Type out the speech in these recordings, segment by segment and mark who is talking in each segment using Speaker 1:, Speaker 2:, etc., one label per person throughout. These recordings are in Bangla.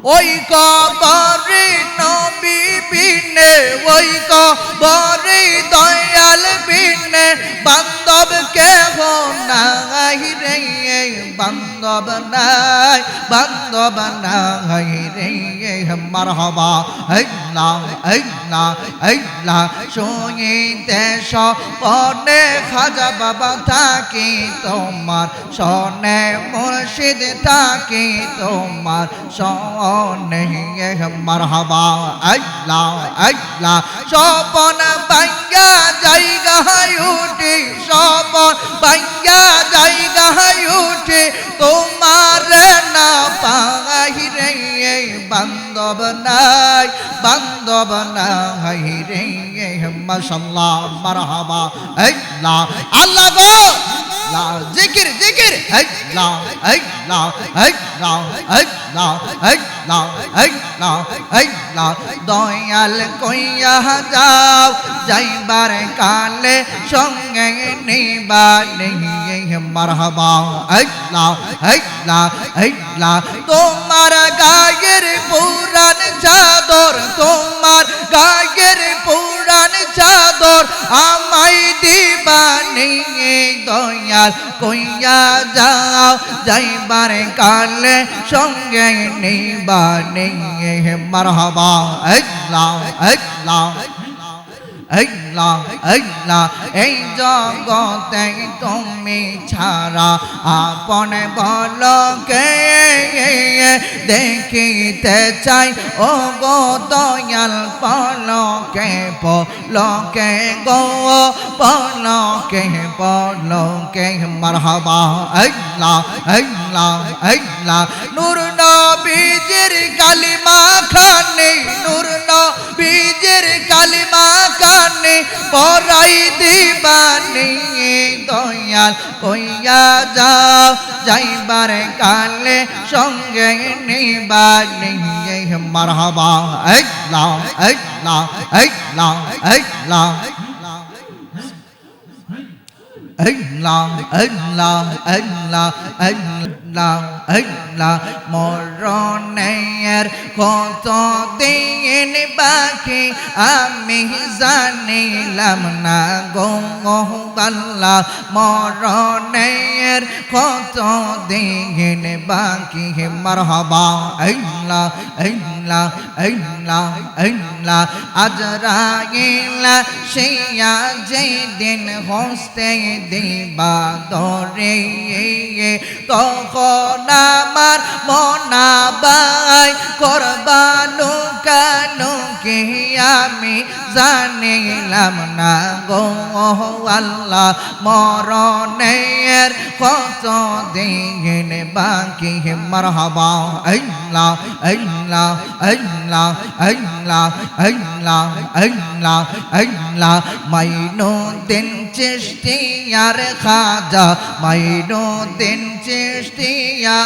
Speaker 1: ওই কবরে নবী বিনে ওই কবরে দয়াল বিনে বান্ধব কেহ নাই রে বান্ধব নাই বান্ধব নাই রে মারহাবা আল্লাহ আল্লাহ আল্লাহ শুনিতে সপনে খাজা বাবা থাকি তোমার সনে মুর্শিদ থাকি তোমার সনে মারহাবা আল্লাহ আল্লাহ স্বপন বাঙ্গা জায়গা উঠে স্বপন বাঙ্গা জায়গা উঠে তোমার না পাই রে বান্ধব নাই বান্ধব নাই রে মাশাআল্লাহ মারহাবা আল্লাহ আল্লাহ গো জিকির জিকির আল্লাহ আল্লাহ আল্লাহ আল্লাহ আল্লাহ আল্লাহ আল্লাহ দয়াল কইয়া যাও যাইবার কালে সঙ্গে নিবা নেই মারহাবা আল্লাহ আল্লাহ আল্লাহ তোমার গায়ের পুরান চাদর তোমার গায়ের পুরান চাদর আমায় দিবা নেই দয়াল কইয়া যাও যাইবার কালে সঙ্গে নিবা নেই মারহাবা আল্লাহ আল্লাহ আল্লাহ আল্লাহ এই জগতে তুমি ছাড়া আপন বলো কে দেখিতে চাই ও গো দয়াল পলকে পলকে গো পলকে পলকে মারহাবা আল্লাহ আল্লাহ আল্লাহ নূর নবীজির কালিমা খানে নূর নবীজির কালিমা কানে পরাই দিবানি দয়াল কইয়া যাও যাইবার কালে সঙ্গে নিবানি মারহাবা আল্লাহ আল্লাহ আল্লাহ আল্লাহ আল্লাহ আল্লাহ আল্লাহ আল্লাহ আল্লাহ মরণের কত দিন বাকি আমি জানিলাম না গো আল্লাহ মরণের কত দিন বাকি মারহাবা আল্লাহ আল্লাহ আল্লাহ আল্লাহ আজরাইল সেইয়া যেই দিন হস্তে দিবা দরে তখন আমার মনাবাই করবালু কানু কে আমি জানিলাম না গো আল্লাহ মরণের কত দিন বাকি মারহাবা আল্লাহ আল্লাহ আল্লাহ আল্লাহ আল্লাহ আল্লাহ আল্লাহ মাইনুদ্দিন চিশতিয়ার খাজা মাইনুদ্দিন চিশতিয়া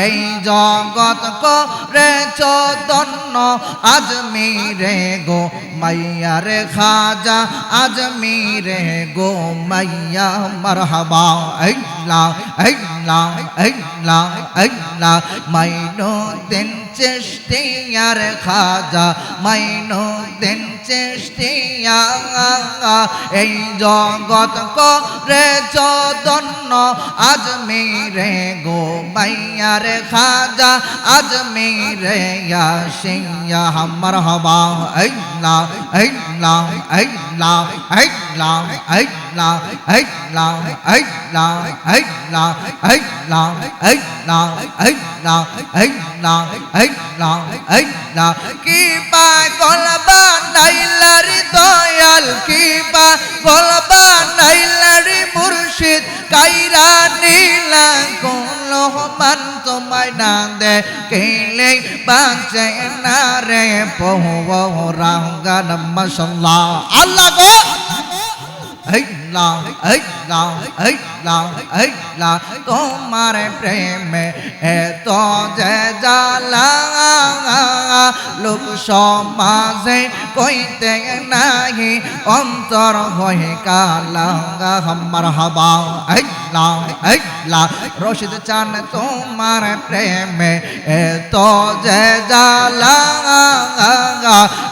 Speaker 1: এই জগৎ করেছ ধন্য আজমিরে গো মাইয়ার খাজা আজমিরে গো মাইয়া মারহাবা আল্লাহ আল্লাহ আল্লাহ আল্লাহ মাইনুদ্দিন চিশতিয়ার খাজা মাইনুদ্দিন চিশতিয়া এই জগৎ করেছ ধন্য আজমিরে গো মাইয়ার খাজা আজমিরে ইয়াশিয়া মারহাবা আল্লাহ আল্লাহ আল্লাহ আল্লাহ আল্লাহ আল্লাহ আল্লাহ আল্লাহ আল্লাহ আল্লাহ আল্লাহ আল্লাহ আল্লাহ আল্লাহ কি পাগল বানাইলার দয়াল কি পাগল বানাইলার মুর্শিদ কাইরা নীলা কোন মান তোমায় না দেখিলে বাঁচে না রে পৌরাঙ্গান মাশাআল্লাহ আল্লাহ গো আল্লাহ আল্লাহ আল্লাহ আল্লাহ তোমার প্রেমে এত যে জ্বালা লোক সমাজে কইতে নাহি অন্তর হয়ে কালা মারহাবা আল্লাহ আল্লাহ রশিদ চান তোমার প্রেমে এত যে জালা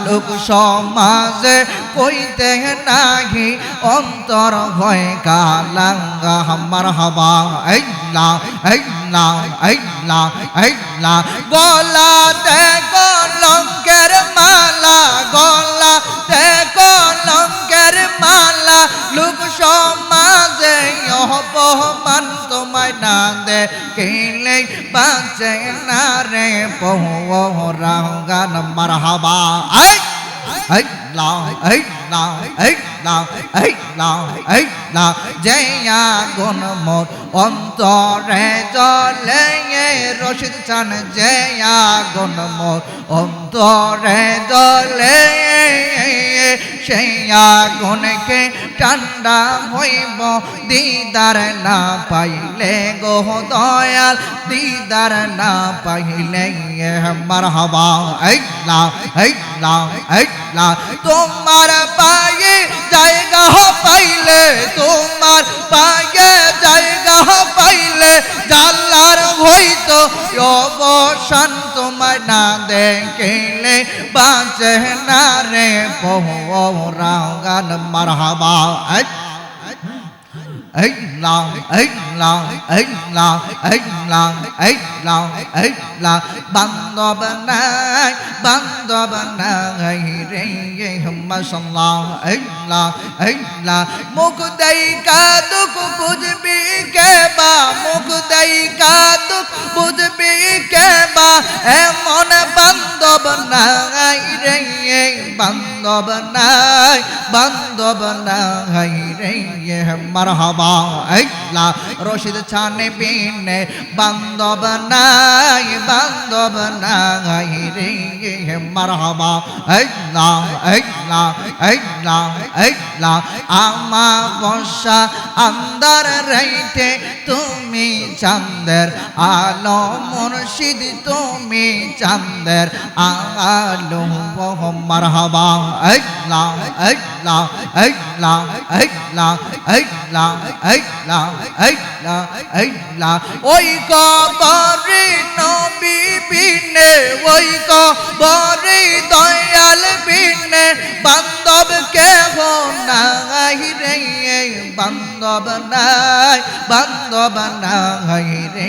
Speaker 1: লোক সমাজে কইতে নাহি অন্তর হয় কালাঙ্গা মারহাবা আল্লাহ আল্লাহ আল্লাহ আল্লাহ গলাতে কলঙ্কের মালা গলাতে কলঙ্কের মালা লোক সমাজে অপমান তোমায় না দেখিলে বাঁচে না রে পহরা গান মারহাবা আল্লাহ আল্লাহ আল্লাহ আল্লাহ আল্লাহ জয়া গুণ মোর অন্তরে জলে রশিদ চান জয়া গুণ মোর অন্তরে জলে সেয়া গুণকে ঠান্ডা হইব দিদার না পাইলে গো দয়াল দিদার না পাইলে মারহাবা আল্লাহ আল্লাহ আল্লাহ তোমার পায়ে জায়গা পাইলে তোমার পায়ে জায়গা পাইলে জাল্লার হইতো অবসান তোমায় না দেখিলে বাঁচে না রে পহরা গান মারহাবা আল্লাহ আল্লাহ আল্লাহ আল্লাহ আল্লাহ আল্লাহ বান্দব নাই রে মাশাআল্লাহ আল্লাহ আল্লাহ মুখ দেইকা দুঃখ বুঝবি কে বা মুখ দেইকা দুঃখ বুঝবি কে বা এমন বান্দব নাই রে বান্দব নাই রে মারহাবা আল্লাহ রশিদ ছানে বিনে বান্দব নাই রে মারহাবা আল্লাহ আল্লাহ আল্লাহ আল্লাহ আমা বর্ষা আন্দার রাইতে তুমি চাঁদের আলো মুর্শিদ তুমি চাঁদের আলো মারহাবা আল্লাহ আল্লাহ আল্লাহ আল্লাহ আল্লাহ আল্লাহ আল্লাহ আল্লাহ ওই কবরে নবী বিনে ওই কবরে দয়াল বিনে বান্দব কে হো নাই রে বান্দব নাই রে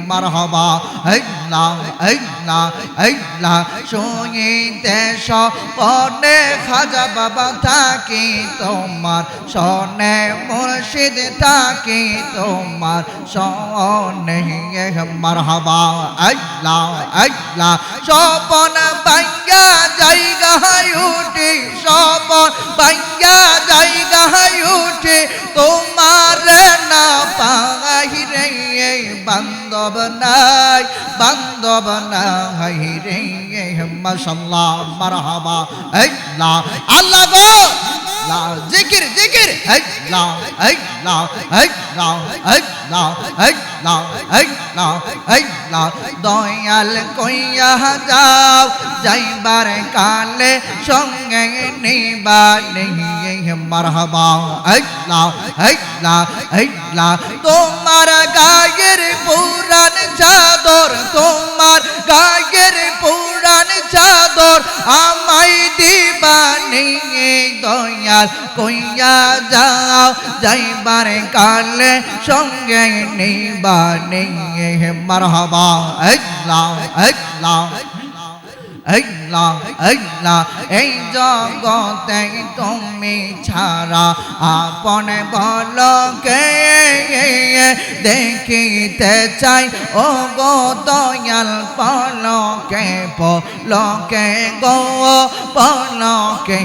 Speaker 1: মারহাবা আল্লাহ আল্লাহ আল্লাহ শুনিতে স্বপনে খাজা বাবা থাকি তোমার সনে মুর্শিদ থাকি তোমার সনে মারহাবা আল্লাহ আল্লাহ স্বপন বাঙ্গা জায়গা উঠি স্বপন বাঙ্গা জায়গা উঠি তোমার না পাই রে বান্দব নাই রে মাশাআল্লাহ মারহাবা আল্লাহ আল্লাহ গো জিকির জিকির আল্লাহ আল্লাহ আল্লাহ আল্লাহ আল্লাহ আল্লাহ আল্লাহ দয়াল কইয়া যাও যাইবার কালে সঙ্গে নিবা নেই মারহাবা আল্লাহ আল্লাহ আল্লাহ তোমার গায়ের পুরান চাদর তোমার গায়ের পুরান চাদর আমায় দিবা নেই দয়াল কইয়া যাও যাইবার কালে সঙ্গে নিবা নেই মারহাবা আল্লাহ আল্লাহ আল্লাহ আল্লাহ এই জগতে তুমি ছাড়া আপন বলো কে দেখিতে চাই ও গো দয়াল পলকে পলকে গো পলকে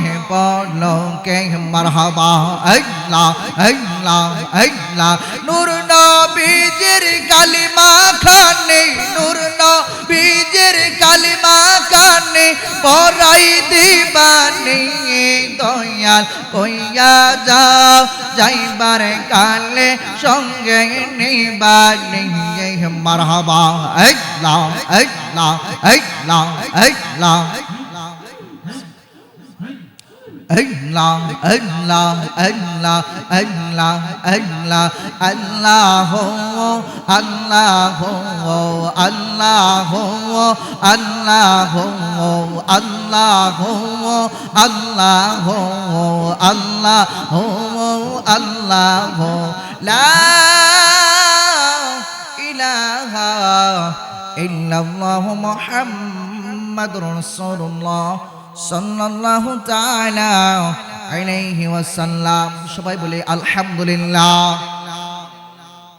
Speaker 1: মারহাবা আল্লাহ আল্লাহ আল্লাহ নূর নবীজির কালিমা খানি নূর নবীজির কালিমা কানে পরাই দিবানি দয়াল কইয়া যাও যাইবার কালে সঙ্গে নিবানি মারহাবা আল্লাহ লা এই লা এই লা Allah, Allah, Allah, Allah, Allah, Allah, Allah, Allah, Allah, Allah, Allah, Allah, La ilaha illallah Muhammadur Rasulullah সাল্লাল্লাহু তাআলা আলাইহি ওয়াসাল্লাম সবাই বলে আলহামদুলিল্লাহ